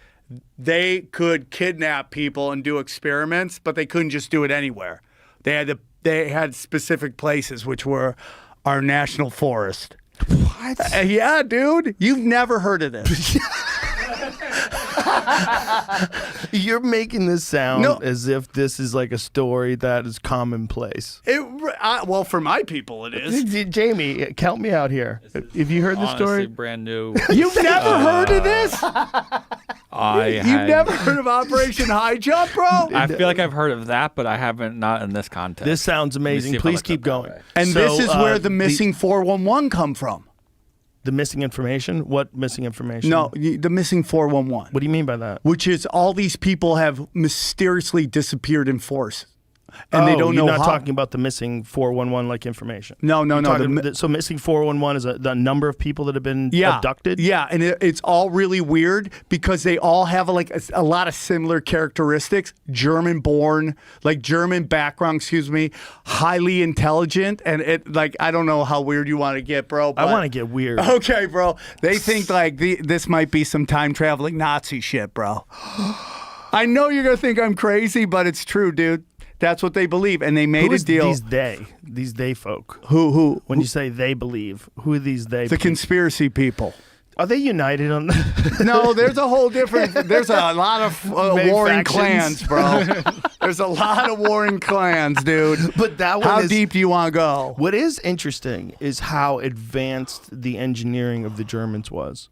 they could kidnap people and do experiments, but they couldn't just do it anywhere. They had specific places, which were our national forest. What? Yeah, dude. You've never heard of this. You're making this sound No. as if this is like a story that is commonplace. Well, for my people, it is. Jamie, help me out here. Have you heard this Honestly, story? brand new. You've never heard of this? You've You've never heard of Operation High Jump, bro? I feel like I've heard of that, but I haven't, not in this context. This sounds Let me see amazing. if I Please look keep up that going. way. And So, this is where the missing 411 come from. The missing information? What missing information? No, the missing 411. What do you mean by that? Which is all these people have mysteriously disappeared in force. And they don't know you're not how. talking about the missing 411 like information. No. So missing 411 is the number of people that have been abducted? Yeah, and it's all really weird because they all have a lot of similar characteristics. German-born, like German background, highly intelligent, and I don't know how weird you want to get, bro. I want to get weird. Okay, bro. They think this might be some time-traveling Nazi shit, bro. I know you're going to think I'm crazy, but it's true, dude. That's what they believe, and they made a deal. These they folk? Who? When you say they believe, who are these they? The conspiracy people. Are they united on? No, there's a whole different. There's a lot of warring clans, bro. There's a lot of warring clans, dude. But that one How deep do you want to go? What is interesting is how advanced the engineering of the Germans was.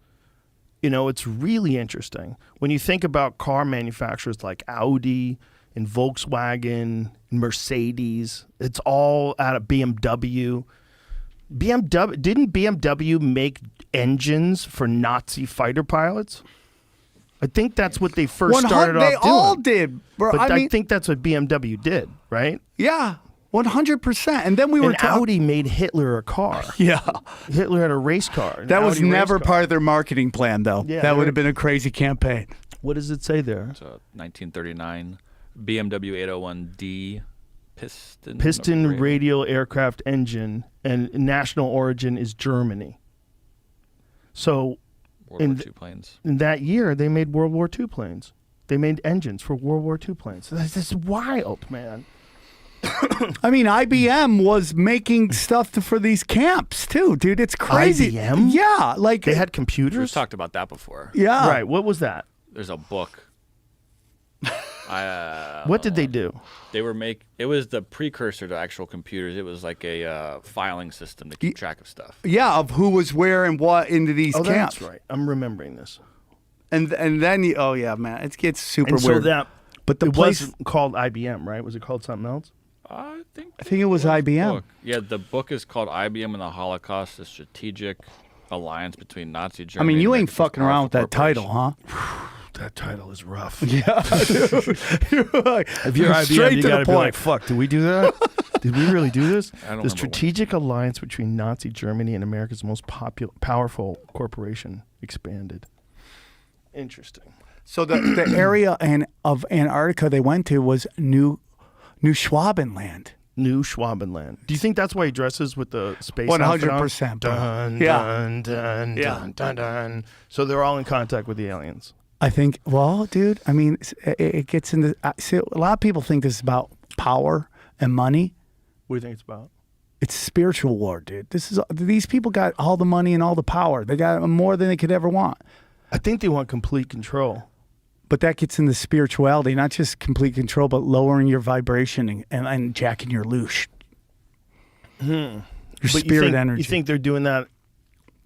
You know, it's really interesting when you think about car manufacturers like Audi and Volkswagen, and Mercedes. It's all out of BMW. Didn't BMW make engines for Nazi fighter pilots? I think that's what they first started off doing. They all did, bro. But I think that's what BMW did, right? Yeah, 100%. And then Audi made Hitler a car. Yeah. Hitler had a race car. That was never part of their marketing plan, though. Yeah, that would have been a crazy campaign. What does it say there? It's 1939 BMW 801D piston radial aircraft engine, and national origin is Germany. So World War II planes. In that year, they made World War II planes. They made engines for World War II planes. That's wild, man. I mean, IBM was making stuff for these camps too, dude. It's crazy. IBM? Yeah, like they had computers. We've talked about that before. Yeah, right. What was that? There's a book. What did they do? It was the precursor to actual computers. It was like a filing system to keep track of stuff. Yeah, of who was where and what into these camps. That's right. I'm remembering this. And then oh yeah, man, it gets super and weird. So that, but it wasn't called IBM, right? Was it called something else? I think it was IBM. Book. Yeah, the book is called IBM and the Holocaust: A Strategic Alliance Between Nazi Germany. I mean, you and ain't fucking around with that title, huh? That title is rough. Yeah, dude. If you're IBM, you gotta be like, fuck, did we do that? Did we really do this? The strategic alliance between Nazi Germany and America's most powerful corporation expanded. Interesting. So the area of Antarctica they went to was New Schwabenland. New Schwabenland. Do you think that's why he dresses with the space 100%. Dun, dun, dun, dun, dun, dun. So they're all in contact with the aliens. I think, well, dude, I mean, it gets into, see, a lot of people think this is about power and money. What do you think it's about? It's spiritual war, dude. These people got all the money and all the power. They got more than they could ever want. I think they want complete control. But that gets into spirituality, not just complete control, but lowering your vibration and jacking your loosh. Your spirit energy. You think they're doing that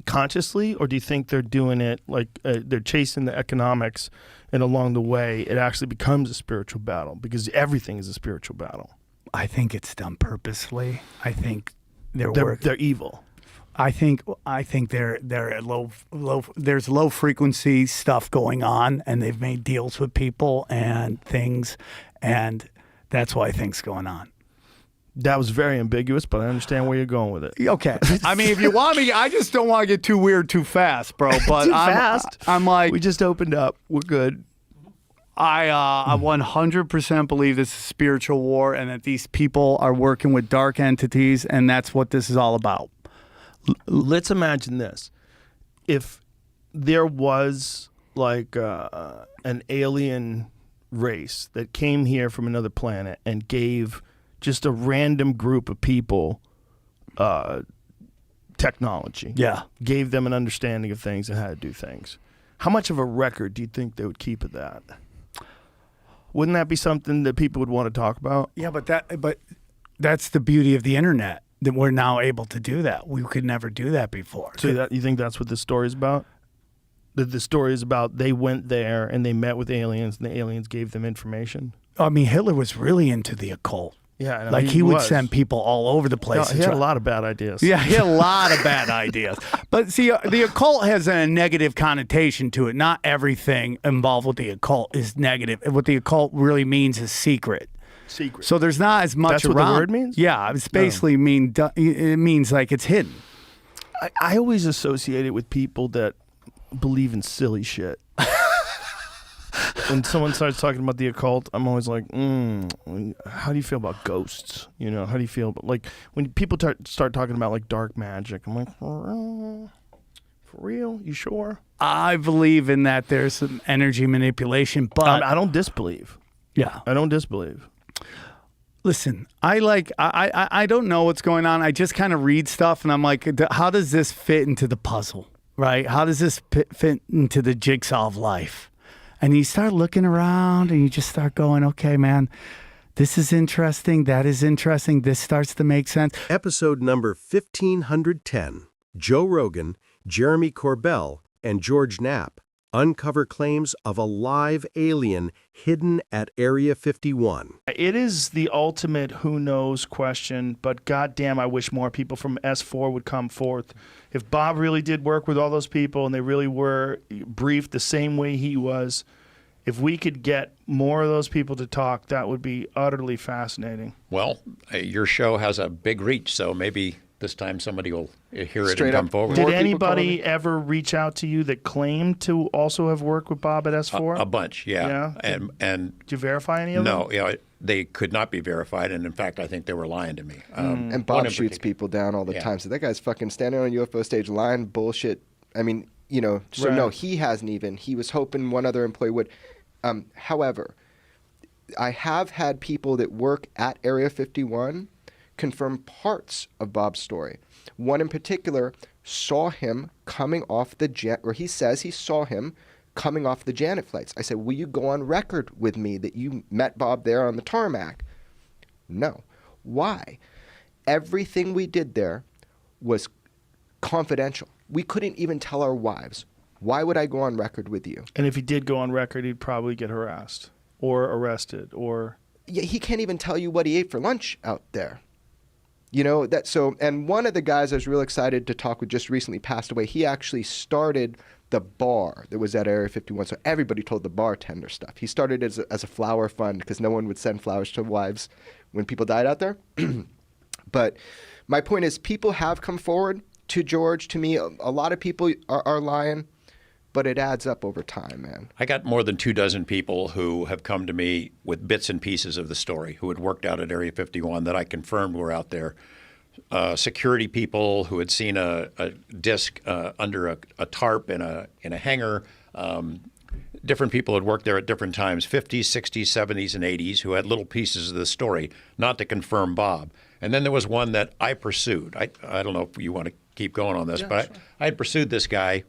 consciously, or do you think they're doing it like they're chasing the economics, and along the way it actually becomes a spiritual battle, because everything is a spiritual battle? I think it's done purposely. I think they're evil. I think they're at low there's low frequency stuff going on, and they've made deals with people and things, and that's why things going on. That was very ambiguous, but I understand where you're going with it. Okay. I mean, if you want me, I just don't want to get too weird too fast, bro. But I'm like, we just opened up. We're good. I 100% believe this is spiritual war, and that these people are working with dark entities, and that's what this is all about. Let's imagine this. If there was like an alien race that came here from another planet and gave just a random group of people technology. Yeah. Gave them an understanding of things and how to do things. How much of a record do you think they would keep of that? Wouldn't that be something that people would want to talk about? Yeah, but that's the beauty of the internet, that we're now able to do that. We could never do that before. So you think that's what this story is about? That the story is about they went there and they met with aliens and the aliens gave them information? I mean, Hitler was really into the occult. Yeah, no, Like he would was. send people all over the place. No, he had a lot of bad ideas. Yeah, he had a lot of bad ideas. But see, the occult has a negative connotation to it. Not everything involved with the occult is negative. What the occult really means is secret. Secret. So there's not as much That's what the around. word means? Yeah, it's basically it means like it's hidden. I always associate it with people that believe in silly shit. When someone starts talking about the occult, I'm always like, how do you feel about ghosts? You know, how do you feel about, like, when people start talking about, like, dark magic, I'm like, for real? You sure? I believe in that there's some energy manipulation, but I don't disbelieve. yeah. I don't disbelieve. Listen, I don't know what's going on. I just kind of read stuff and I'm like, how does this fit into the puzzle, right? How does this fit into the jigsaw of life? And you start looking around and you just start going, okay, man, this is interesting. That is interesting. This starts to make sense. Episode number 1510. Joe Rogan, Jeremy Corbell, and George Knapp uncover claims of a live alien hidden at Area 51. It is the ultimate who knows question, but goddamn, I wish more people from S4 would come forth. If Bob really did work with all those people and they really were briefed the same way he was, if we could get more of those people to talk, that would be utterly fascinating. Well, your show has a big reach, so maybe this time somebody will hear it Straight and come up. forward. Did people anybody ever reach out to you that claimed to also have worked with Bob at S4? A bunch, yeah. Yeah? And Did you verify any of them? no, they could not be verified, and in fact, I think they were lying to me. And one Bob in shoots particular. people down all the Yeah. time. So that guy's fucking standing on a UFO stage, lying bullshit. I mean, you know, so Right. no, he hasn't even. He was hoping one other employee would. However, I have had people that work at Area 51 confirm parts of Bob's story. One in particular saw him coming off the or he says he saw him coming off the Janet flights. I said, will you go on record with me that you met Bob there on the tarmac? No. Why? Everything we did there was confidential. We couldn't even tell our wives. Why would I go on record with you? And if he did go on record, he'd probably get harassed or arrested or... Yeah, he can't even tell you what he ate for lunch out there. You know, that so, and one of the guys I was real excited to talk with just recently passed away. He actually started the bar that was at Area 51. So everybody told the bartender stuff. He started as a flower fund because no one would send flowers to wives when people died out there. But my point is, people have come forward to George, to me. A lot of people are lying, but it adds up over time, man. I got more than 24 people who have come to me with bits and pieces of the story, who had worked out at Area 51 that I confirmed were out there. Security people who had seen a disc under a tarp in a hangar. Different people had worked there at different times, 50s, 60s, 70s, and 80s, who had little pieces of the story, not to confirm Bob. And then there was one that I pursued. I don't know if you want to keep going on this, but sure. I had pursued this guy.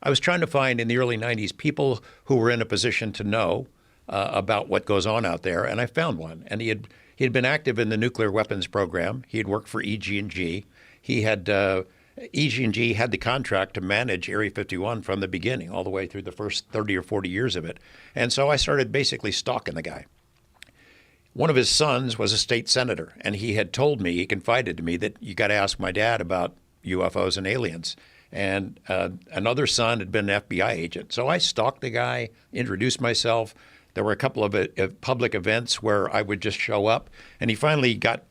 I was trying to find in the early 90s people who were in a position to know about what goes on out there, and I found one. And he had been active in the nuclear weapons program. He had worked for EG&G. He had EG&G had the contract to manage Area 51 from the beginning, all the way through the first 30 or 40 years of it. And so I started basically stalking the guy. One of his sons was a state senator, and he had told me, he confided to me, that you got to ask my dad about UFOs and aliens. And another son had been an FBI agent. So I stalked the guy, introduced myself. There were a couple of public events where I would just show up. And he finally got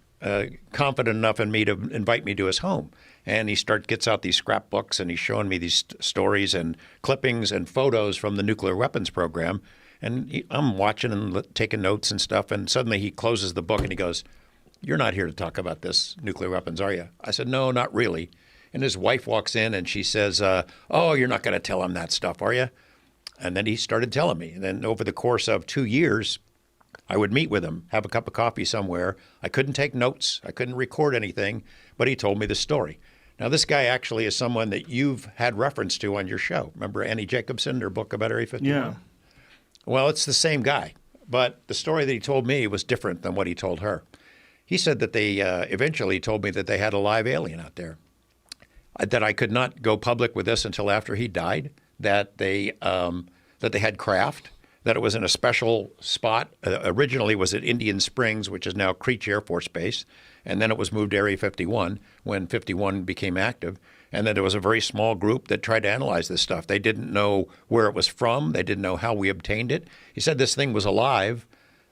confident enough in me to invite me to his home. And he gets out these scrapbooks, and he's showing me these stories and clippings and photos from the nuclear weapons program. And I'm watching and taking notes and stuff. And suddenly he closes the book and he goes, "You're not here to talk about this nuclear weapons, are you?" I said, "No, not really." And his wife walks in and she says, "Oh, you're not going to tell him that stuff, are you?" And then he started telling me. And then over the course of 2 years, I would meet with him, have a cup of coffee somewhere. I couldn't take notes. I couldn't record anything, but he told me the story. Now, this guy actually is someone that you've had reference to on your show. Remember Annie Jacobson, her book about Area 51? Yeah. Well, it's the same guy, but the story that he told me was different than what he told her. He said that they eventually told me that they had a live alien out there, that I could not go public with this until after he died, that they had craft, that it was in a special spot. Originally, it was at Indian Springs, which is now Creech Air Force Base, and then it was moved to Area 51 when 51 became active. And then there was a very small group that tried to analyze this stuff. They didn't know where it was from. They didn't know how we obtained it. He said this thing was alive,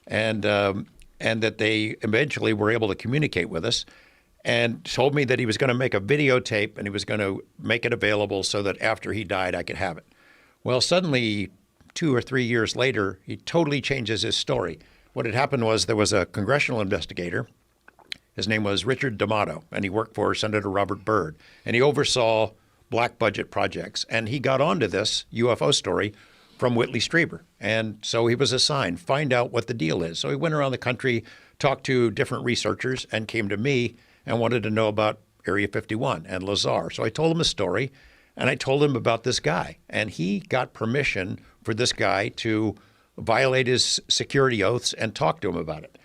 and that they eventually were able to communicate with us, and told me that he was going to make a videotape and he was going to make it available so that after he died, I could have it. Well, suddenly, 2 or 3 years later, he totally changes his story. What had happened was there was a congressional investigator. His name was Richard D'Amato, and he worked for Senator Robert Byrd, and he oversaw black budget projects. And he got onto this UFO story from Whitley Strieber. And so he was assigned, find out what the deal is. So he went around the country, talked to different researchers, and came to me and wanted to know about Area 51 and Lazar. So I told him a story, and I told him about this guy. And he got permission for this guy to violate his security oaths and talk to him about it.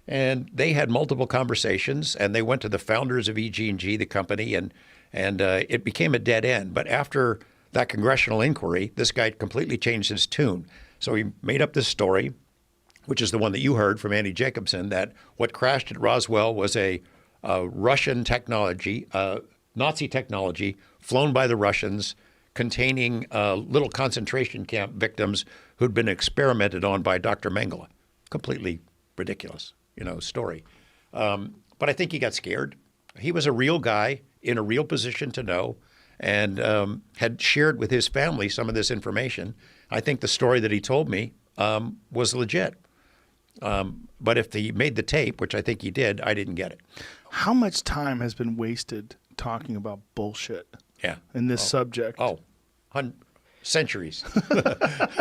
And they had multiple conversations, and they went to the founders of EG&G, the company, and it became a dead end. But after that congressional inquiry, this guy completely changed his tune. So he made up this story, which is the one that you heard from Andy Jacobson, that what crashed at Roswell was a Russian technology, Nazi technology, flown by the Russians, containing little concentration camp victims who'd been experimented on by Dr. Mengele. Completely ridiculous, story. But I think he got scared. He was a real guy in a real position to know, and had shared with his family some of this information. I think the story that he told me was legit. But if he made the tape, which I think he did, I didn't get it. How much time has been wasted talking about bullshit in this subject? Centuries.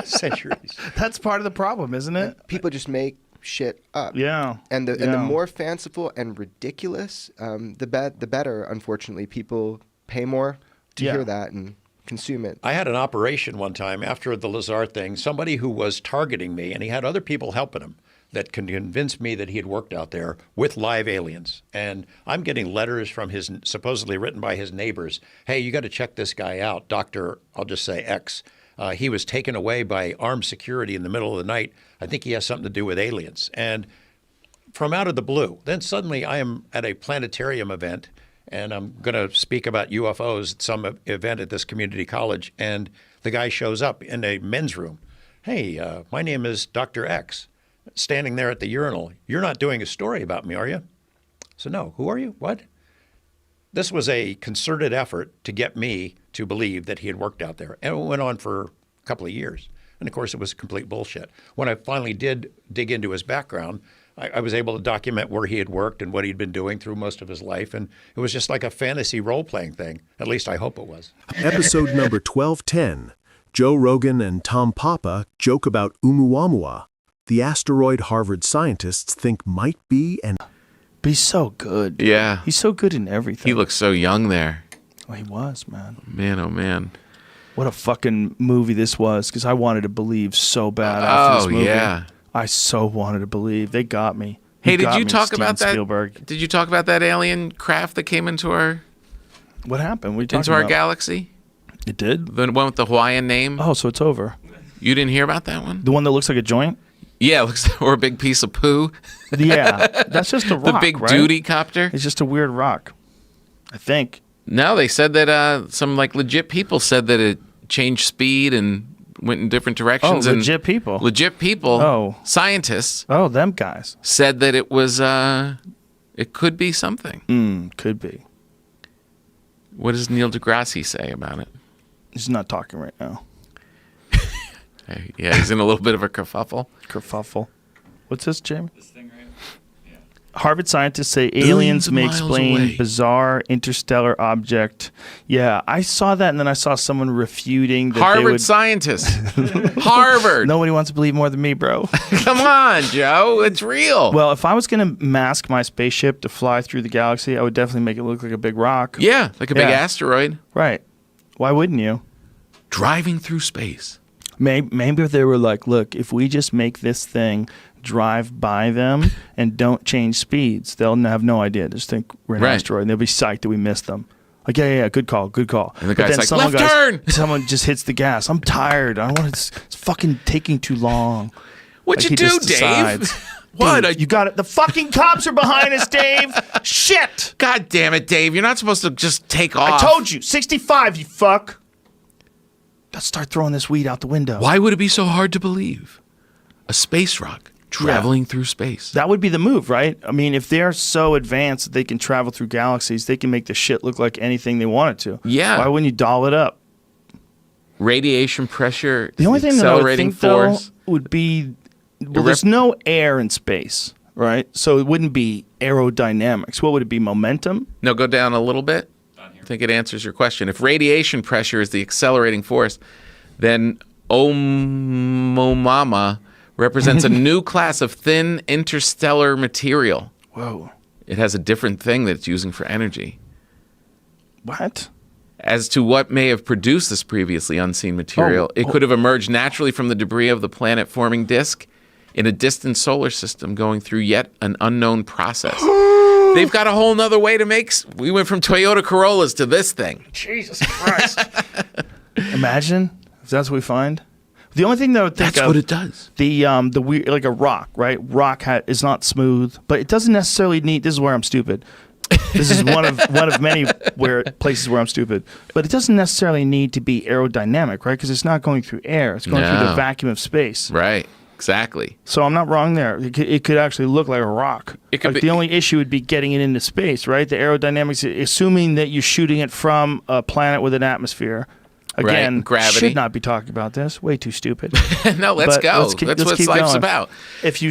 Centuries. That's part of the problem, isn't it? People just make shit up. Yeah. And the more fanciful and ridiculous, the better, unfortunately. People pay more to hear that and consume it. I had an operation one time after the Lazar thing, somebody who was targeting me, and he had other people helping him, that can convince me that he had worked out there with live aliens. And I'm getting letters from his, supposedly written by his neighbors. Hey, you got to check this guy out, Dr. I'll just say X. He was taken away by armed security in the middle of the night. I think he has something to do with aliens. And from out of the blue, then suddenly I am at a planetarium event, and I'm going to speak about UFOs at some event at this community college. And the guy shows up in a men's room. Hey, my name is Dr. X. Standing there at the urinal. You're not doing a story about me, are you? So no, who are you? What? This was a concerted effort to get me to believe that he had worked out there. And it went on for a couple of years. And of course, it was complete bullshit. When I finally did dig into his background, I was able to document where he had worked and what he'd been doing through most of his life. And it was just like a fantasy role-playing thing. At least I hope it was. Episode number 1210. Joe Rogan and Tom Papa joke about Oumuamua, the asteroid Harvard scientists think might be an... But he's so good. Yeah. He's so good in everything. He looks so young there. Oh, he was, man. Man, oh, man. What a fucking movie this was, because I wanted to believe so bad after this movie. Yeah. I so wanted to believe. They got me. Hey, did you talk about that? Spielberg. Did you talk about that alien craft that came into our... What happened? Into our galaxy? It did? The one with the Hawaiian name? Oh, so it's over. You didn't hear about that one? The one that looks like a joint? Yeah, it looks or a big piece of poo. Yeah, that's just a rock, the big right? duty copter. It's just a weird rock, I think. No, they said that some legit people said that it changed speed and went in different directions. Oh, legit people. Legit people. Oh, scientists. Oh, them guys said that it was. It could be something. Could be. What does Neil deGrasse say about it? He's not talking right now. Yeah, he's in a little bit of a kerfuffle. Kerfuffle. What's this, Jamie? This thing right here. Yeah. Harvard scientists say aliens may explain bizarre interstellar object. Yeah, I saw that, and then I saw someone refuting that Harvard scientists. Harvard. Nobody wants to believe more than me, bro. Come on, Joe. It's real. Well, if I was going to mask my spaceship to fly through the galaxy, I would definitely make it look like a big rock. Yeah, like a big asteroid. Right. Why wouldn't you? Driving through space. Maybe if they were like, look, if we just make this thing drive by them and don't change speeds, they'll have no idea. Just think we're an asteroid, and they'll be psyched that we missed them. Like, yeah, good call. And the guy's like, left turn! Someone just hits the gas. I'm tired. I don't want to, it's fucking taking too long. What'd Like, you he do, just decides, Dave? What? Dave, you got it. The fucking cops are behind us, Dave. Shit. God damn it, Dave. You're not supposed to just take off. I told you. 65, you fuck. Let's start throwing this weed out the window. Why would it be so hard to believe? A space rock traveling through space. That would be the move, right? I mean, if they're so advanced that they can travel through galaxies, they can make the shit look like anything they want it to. Yeah. Why wouldn't you doll it up? Radiation pressure. The only thing that I would accelerating think, though, force. would be, well, there's no air in space, right? So it wouldn't be aerodynamics. What would it be, momentum? No, go down a little bit. I think it answers your question. If radiation pressure is the accelerating force, then Omomama represents a new class of thin interstellar material. Whoa. It has a different thing that it's using for energy. What? As to what may have produced this previously unseen material, it could have emerged naturally from the debris of the planet-forming disk in a distant solar system going through yet an unknown process. They've got a whole nother way to make... We went from Toyota Corollas to this thing. Jesus Christ. Imagine if that's what we find. The only thing that I would think That's what it does. The weird, like a rock, right? Rock is not smooth, but it doesn't necessarily need. This is where I'm stupid. This is one of many places where I'm stupid. But it doesn't necessarily need to be aerodynamic, right? Because it's not going through air; it's going through the vacuum of space. Right. Exactly. So I'm not wrong there. It could actually look like a rock. It could be, the only issue would be getting it into space, right? The aerodynamics, assuming that you're shooting it from a planet with an atmosphere. Again, right. Gravity. Should not be talking about this. Way too stupid. No, let's go. That's what life's about. If you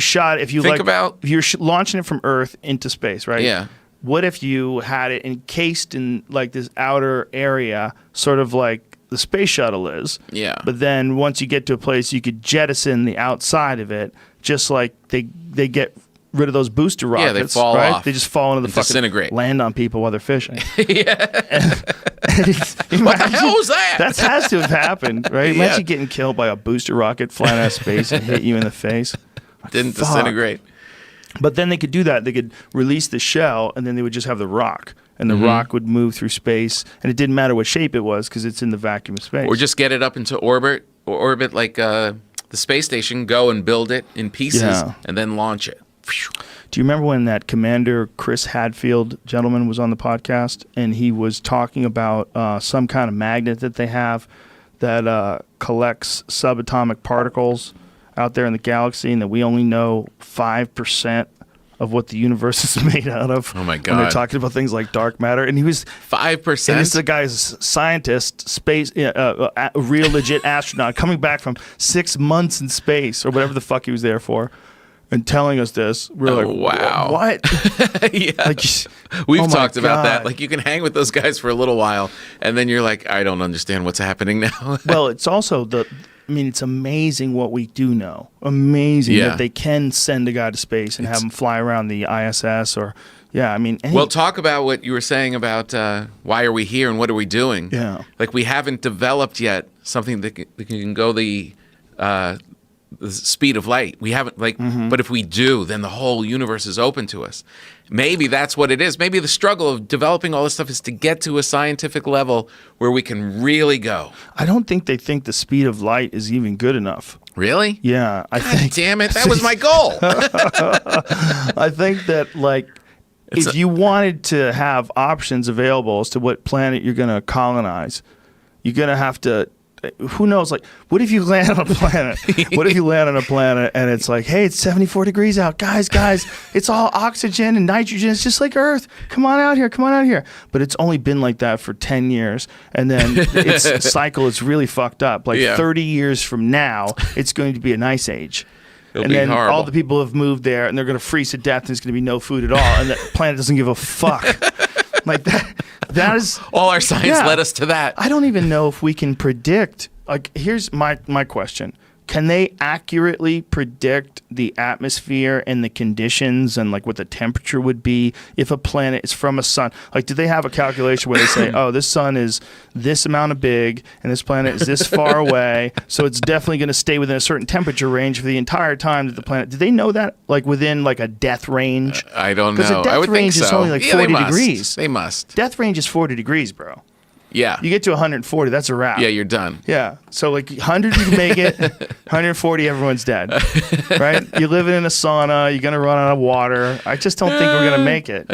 you're launching it from Earth into space, right? Yeah. What if you had it encased in like this outer area, sort of like the space shuttle is? Yeah. But then once you get to a place, you could jettison the outside of it, just like they get rid of those booster rockets. Yeah, they fall right? off. They just fall into the fucking disintegrate. Land on people while they're fishing. Yeah. What the hell was that? That has to have happened, right? Yeah. Imagine getting killed by a booster rocket flying out of space and hit you in the face. Didn't disintegrate. But then they could do that. They could release the shell, and then they would just have the rock. And the rock would move through space, and it didn't matter what shape it was because it's in the vacuum of space. Or just get it up into orbit, like the space station, go and build it in pieces, and then launch it. Do you remember when that Commander Chris Hadfield gentleman was on the podcast, and he was talking about some kind of magnet that they have that collects subatomic particles out there in the galaxy, and that we only know 5% of what the universe is made out of. Oh my God! When they're talking about things like dark matter, and he was 5%. And this is a guy's scientist, space, a real legit astronaut coming back from 6 months in space or whatever the fuck he was there for, and telling us this. We're like, wow, what? Yeah, like, we've oh my talked about that. God. Like, you can hang with those guys for a little while, and then you're like, I don't understand what's happening now. Well, it's also it's amazing what we do know. Amazing that they can send a guy to space and have him fly around the ISS or, Well, talk about what you were saying about why are we here and what are we doing? Yeah. Like, we haven't developed yet something that can go the speed of light. We haven't, but if we do, then the whole universe is open to us. Maybe that's what it is. Maybe the struggle of developing all this stuff is to get to a scientific level where we can really go. I don't think they think the speed of light is even good enough. Really? Yeah. God damn it. That was my goal. I think that, if you wanted to have options available as to what planet you're going to colonize, you're going to have to, who knows, what if you land on a planet? What if you land on a planet and it's like, hey, it's 74 degrees out. Guys, it's all oxygen and nitrogen. It's just like Earth. Come on out here. But it's only been like that for 10 years. And then its cycle is really fucked up. 30 years from now, it's going to be an ice age. It'll and be then horrible. all the people have moved there and they're going to freeze to death and there's going to be no food at all. And the planet doesn't give a fuck. That is all our science led us to that. I don't even know if we can predict. Here's my question. can they accurately predict the atmosphere and the conditions and like what the temperature would be if a planet is from a sun? Like, do they have a calculation where they say, oh, this sun is this amount of big and this planet is this far away, so it's definitely going to stay within a certain temperature range for the entire time that the planet? Do they know that, like within like a death range? I don't know. Because the death I would range think is so. only like Yeah, 40 they must. degrees. They must. Death range is 40 degrees, bro. Yeah. You get to 140, that's a wrap. Yeah, you're done. Yeah. So like 100 you can make it, 140 everyone's dead. Right? You're living in a sauna, you're going to run out of water. I just don't think we're going to make it.